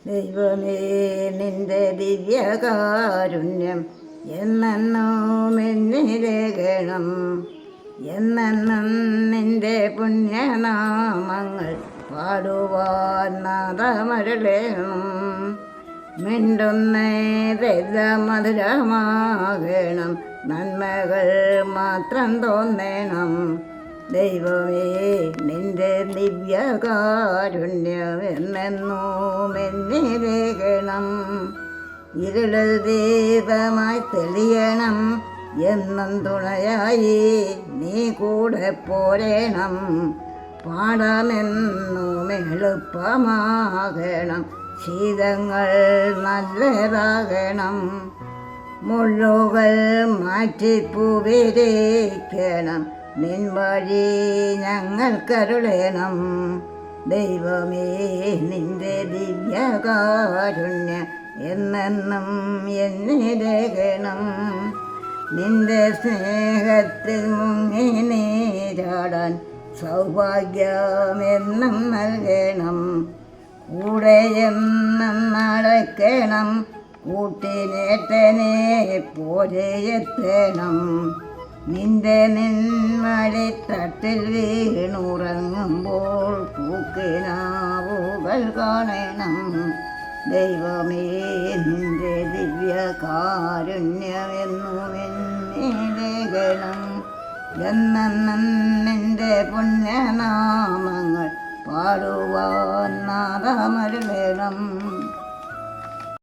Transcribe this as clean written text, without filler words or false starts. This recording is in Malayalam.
ദൈവമേ നിന്റെ ദിവ്യകാരുണ്യം എന്നെന്നും എന്നിലേകണം. എന്നെന്നും നിന്റെ പുണ്യനാമങ്ങൾ പാടുവാൻ നാദമരുളേണം. മിണ്ടുന്നതെല്ലാം മധുരമാകണം, നന്മകൾ മാത്രം തോന്നണം. ദൈവമേ നിന്റെ ദിവ്യകാരുണ്യം എന്നെന്നും എന്നിലേകണം. ഇരുളിൽ ദീപമായി തെളിയണം, എന്നും തുണയായി നീ കൂടെ പോരേണം. പാടാമെന്നും എളുപ്പമാകണം, ശീതങ്ങൾ നല്ലതാകണം. മുള്ളുകൾ മാറ്റിപ്പൂവിരിക്കണം, നിൻ വഴി ഞങ്ങൾക്കരുളേണം. ദൈവമേ നിന്റെ ദിവ്യകാരുണ്യം എന്നെന്നും എന്നിലേകണം. നിന്റെ സ്നേഹത്തിൽ മുങ്ങി നീരാടാൻ സൗഭാഗ്യമെന്നും നൽകണം. കൂടെ എന്നും നടക്കണം, കൂട്ടിനേറ്റനെ പോലെ എത്തണം. നിന്റെ നിൻമടിത്തട്ടിൽ വീണുറങ്ങുമ്പോൾ പൂക്കിനാവുകൾ കാണണം. ദൈവമേ നിന്റെ ദിവ്യകാരുണ്യമെന്നും എന്നിലേകണം. എന്നെന്നും നിന്റെ പുണ്യനാമങ്ങൾ പാടുവാൻ നാദമരുളേണം.